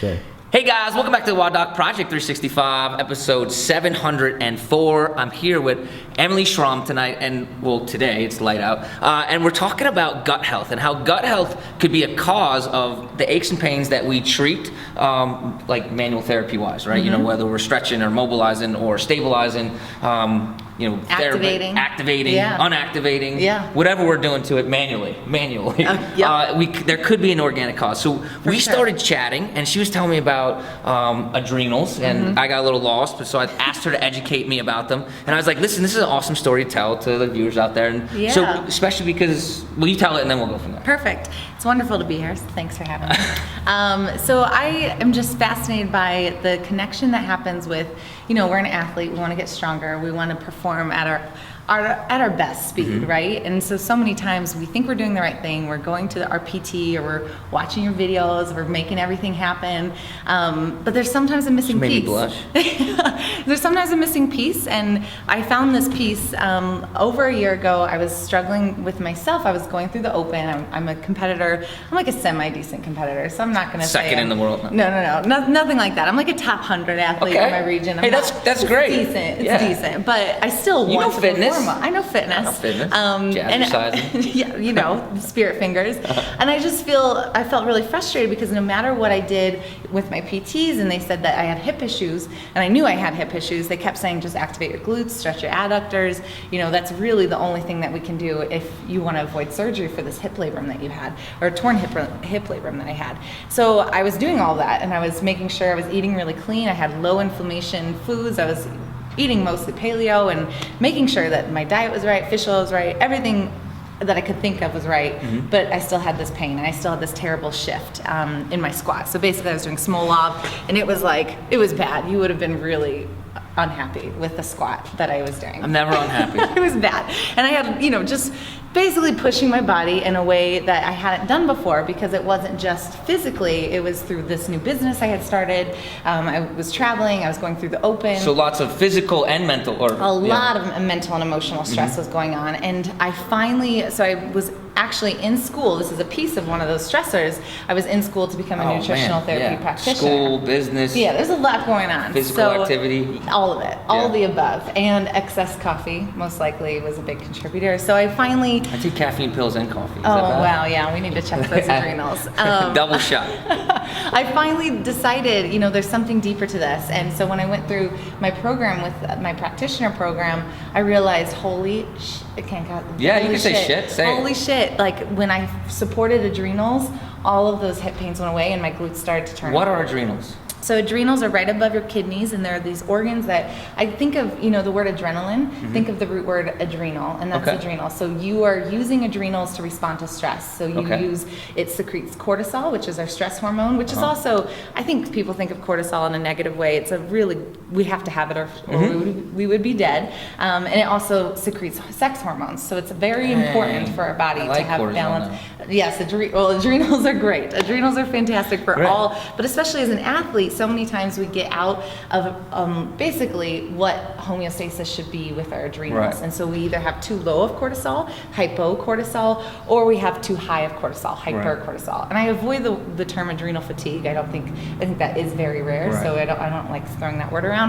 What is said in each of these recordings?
Okay. Hey guys, welcome back to the WODDoc Project 365, episode 704. I'm here with Emily Schromm tonight, and well, today, it's light out, and we're talking about gut health and how gut health could be a cause of the aches and pains that we treat, like manual therapy-wise, right? Mm-hmm. You know, whether we're stretching or mobilizing or stabilizing, activating, unactivating, whatever we're doing to it manually. There could be an organic cause. So we started chatting, and she was telling me about adrenals, and I got a little lost, so I asked her to educate me about them. And I was like, listen, this is an awesome story to tell to the viewers out there. And so, especially because, well, you tell it and then we'll go from there. Perfect. It's wonderful to be here, so thanks for having me. So I am just fascinated by the connection that happens with, we're an athlete, we want to get stronger, we want to perform at our best speed, right? And so many times we think we're doing the right thing, we're going to our PT, or we're watching your videos, we're making everything happen, but there's sometimes a missing piece. Made me blush. There's sometimes a missing piece, and I found this piece over a year ago. I was struggling with myself. I was going through the Open. I'm a competitor. I'm like a semi-decent competitor, so I'm not going to say second in the world. No, nothing like that. I'm like a top 100 athlete in my region. Hey, that's great. It's decent, but I still want to fitness. I know fitness. Jazzercising. Spirit fingers. And I felt really frustrated because no matter what I did with my PTs, and they said that I had hip issues, and I knew I had hip issues, they kept saying just activate your glutes, stretch your adductors. That's really the only thing that we can do if you want to avoid surgery for this hip labrum that you had, or torn hip labrum that I had. So I was doing all that, and I was making sure I was eating really clean. I had low inflammation foods. I was eating mostly paleo and making sure that my diet was right, fish oil was right, everything that I could think of was right, but I still had this pain, and I still had this terrible shift in my squat. So basically I was doing small lob, and it was bad. You would have been really unhappy with the squat that I was doing. I'm never unhappy. It was bad. And I had, just basically pushing my body in a way that I hadn't done before, because it wasn't just physically, it was through this new business I had started. I was traveling, I was going through the Open. So lots of physical and mental, lot of mental and emotional stress was going on. And I was actually in school. This is a piece of one of those stressors. I was in school to become a nutritional therapy practitioner. School, business. Yeah, there's a lot going on. Physical activity. All of it, all of the above. And excess coffee, most likely, was a big contributor. So I take caffeine pills and coffee. Is that bad? Wow, yeah, we need to check those adrenals. Double shot. I finally decided, there's something deeper to this. And so when I went through my program with my practitioner program, I realized, holy shit, I can't call it. Yeah, you can say shit. Holy shit. Like when I supported adrenals, all of those hip pains went away and my glutes started to turn. What are adrenals? So adrenals are right above your kidneys, and they're these organs that I think of, the word adrenaline, think of the root word adrenal, and that's adrenal. So you are using adrenals to respond to stress. So it secretes cortisol, which is our stress hormone, which is also, I think people think of cortisol in a negative way. It's we have to have it or we would be dead. And it also secretes sex hormones. So it's very important for our body to have balance. Now. Yes, adrenals are great. Adrenals are fantastic for all, but especially as an athlete, so many times we get out of basically what homeostasis should be with our adrenals. And so we either have too low of cortisol, hypocortisol, or we have too high of cortisol, hypercortisol. And I avoid the term adrenal fatigue. I think that is very rare, so I don't like throwing that word around.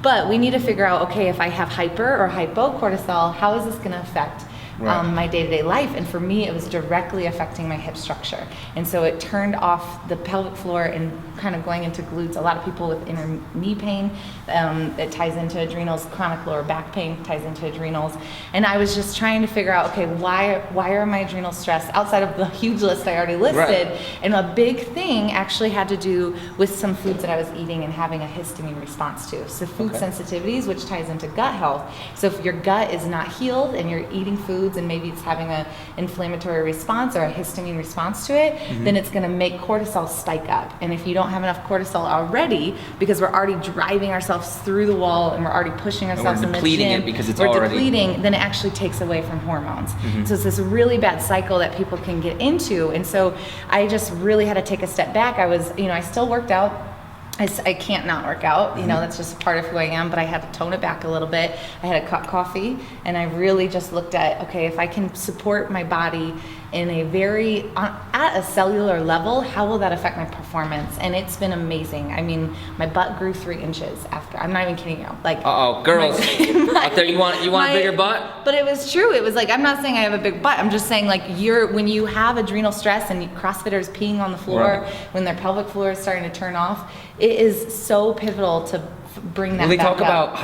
But we need to figure out, okay, if I have hyper or hypocortisol, how is this going to affect my day-to-day life? And for me, it was directly affecting my hip structure. And so it turned off the pelvic floor and kind of going into glutes. A lot of people with inner knee pain, it ties into adrenals. Chronic lower back pain ties into adrenals. And I was just trying to figure out, okay, why are my adrenals stressed outside of the huge list I already listed? And a big thing actually had to do with some foods that I was eating and having a histamine response to. So food sensitivities, which ties into gut health. So if your gut is not healed and you're eating foods and maybe it's having an inflammatory response or a histamine response to it, then it's going to make cortisol spike up. And if you don't have enough cortisol already, because we're already driving ourselves through the wall and we're already pushing ourselves in the gym, we're depleting, then it actually takes away from hormones. So it's this really bad cycle that people can get into. And so I just really had to take a step back. I still worked out. I can't not work out, that's just part of who I am, but I had to tone it back a little bit. I had to cut coffee, and I really just looked at, okay, if I can support my body in a very, at a cellular level, how will that affect my performance? And it's been amazing. I mean, my butt grew 3 inches after. I'm not even kidding you. Like, girls out there, you want a bigger butt? But it was true. It was like, I'm not saying I have a big butt. I'm just saying, like, when you have adrenal stress and CrossFitters peeing on the floor, when their pelvic floor is starting to turn off, it is so pivotal to bring that back up. They talk about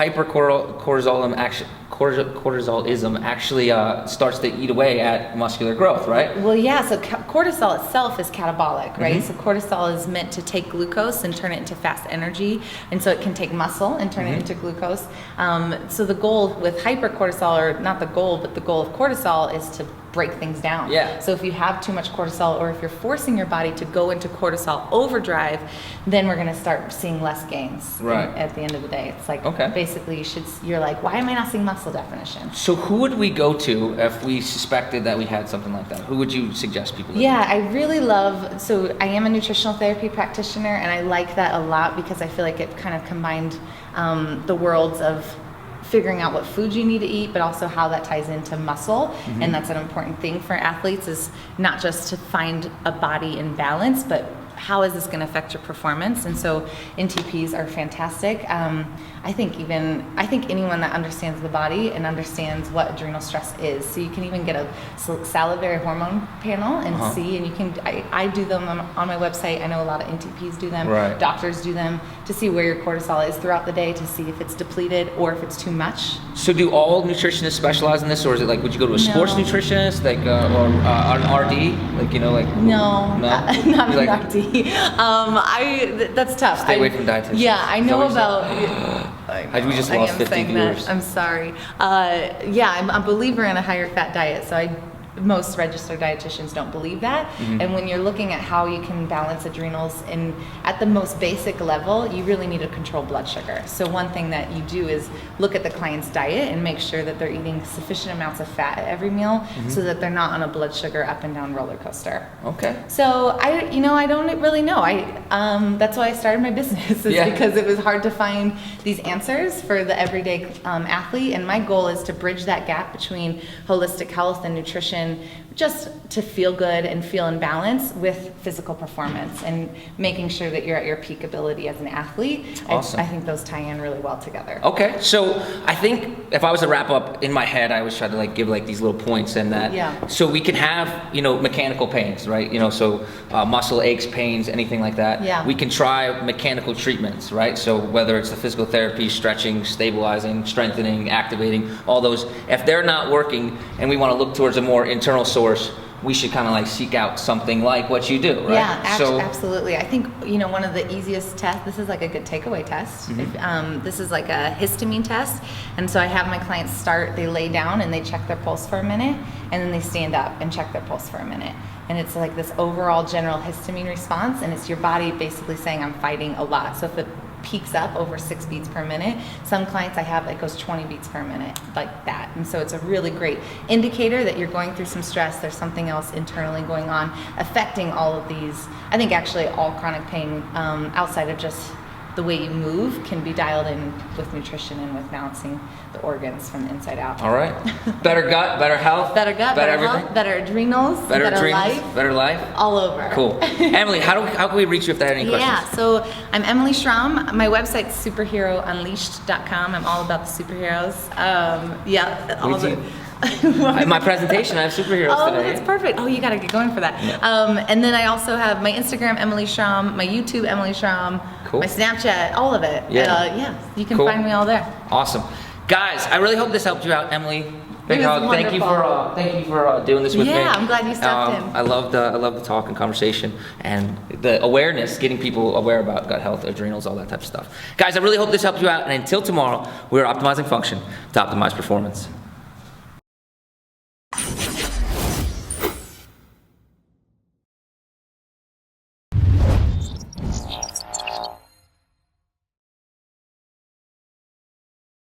cortisolism actually starts to eat away at muscular growth, right? Well, yeah, so cortisol itself is catabolic, right? So cortisol is meant to take glucose and turn it into fast energy, and so it can take muscle and turn it into glucose. So the goal with hypercortisol, or not the goal, but the goal of cortisol is to break things down. Yeah. So if you have too much cortisol, or if you're forcing your body to go into cortisol overdrive, then we're going to start seeing less gains. Right. At the end of the day, it's like, basically you're like, why am I not seeing muscle definition? So who would we go to if we suspected that we had something like that? Who would you suggest people? Yeah, I really love. So I am a nutritional therapy practitioner, and I like that a lot because I feel like it kind of combined the worlds of figuring out what foods you need to eat, but also how that ties into muscle. And that's an important thing for athletes, is not just to find a body in balance, but how is this going to affect your performance? And so NTPs are fantastic. I think anyone that understands the body and understands what adrenal stress is. So you can even get a salivary hormone panel and see, and you can, I do them on my website. I know a lot of NTPs do them. Right. Doctors do them to see where your cortisol is throughout the day, to see if it's depleted or if it's too much. So do all nutritionists specialize in this, or is it like, would you go to a sports nutritionist, like, or an RD, like, No, not like, an RD. That's tough. Stay away from dietitians. Yeah, I know about. We just lost 50 viewers. I'm sorry. I'm a believer in a higher fat diet, so most registered dietitians don't believe that. And when you're looking at how you can balance adrenals at the most basic level, you really need to control blood sugar. So one thing that you do is look at the client's diet and make sure that they're eating sufficient amounts of fat at every meal, so that they're not on a blood sugar up and down roller coaster. Okay. So I don't really know. That's why I started my business, because it was hard to find these answers for the everyday athlete. And my goal is to bridge that gap between holistic health and nutrition, just to feel good and feel in balance with physical performance, and making sure that you're at your peak ability as an athlete. Awesome. I think those tie in really well together. Okay, so I think if I was to wrap up in my head, I always try to give these little points, and that so we can have mechanical pains, right? So muscle aches, pains, anything like that. Yeah. We can try mechanical treatments, right? So whether it's the physical therapy, stretching, stabilizing, strengthening, activating, all those. If they're not working and we want to look towards a more internal source, we should kind of seek out something like what you do, right? Yeah, absolutely. I think, one of the easiest tests, this is like a good takeaway test. This is like a histamine test. And so I have my clients they lay down and they check their pulse for a minute, and then they stand up and check their pulse for a minute. And it's like this overall general histamine response, and it's your body basically saying, I'm fighting a lot. So if it peaks up over 6 beats per minute, some clients I have it goes 20 beats per minute, like that. And so it's a really great indicator that you're going through some stress. There's something else internally going on affecting all of these. I think actually all chronic pain, outside of just the way you move, can be dialed in with nutrition and with balancing the organs from the inside out. All right. Better gut, better health. Better gut, better everything. health, better adrenals, better life. Better life. All over. Cool. Emily, how can we reach you if they have any questions? Yeah, so I'm Emily Schromm. My website's superherounleashed.com. I'm all about the superheroes. My presentation, I have superheroes today. Oh, that's perfect. Oh, you got to get going for that. Yeah. And then I also have my Instagram, Emily Schromm, my YouTube, Emily Schromm, my Snapchat, all of it. Yeah. You can find me all there. Awesome. Guys, I really hope this helped you out, Emily. Big hug. Thank you for doing this with me. Yeah, I'm glad you stopped in. I love the talk and conversation and the awareness, getting people aware about gut health, adrenals, all that type of stuff. Guys, I really hope this helped you out. And until tomorrow, we're optimizing function to optimize performance.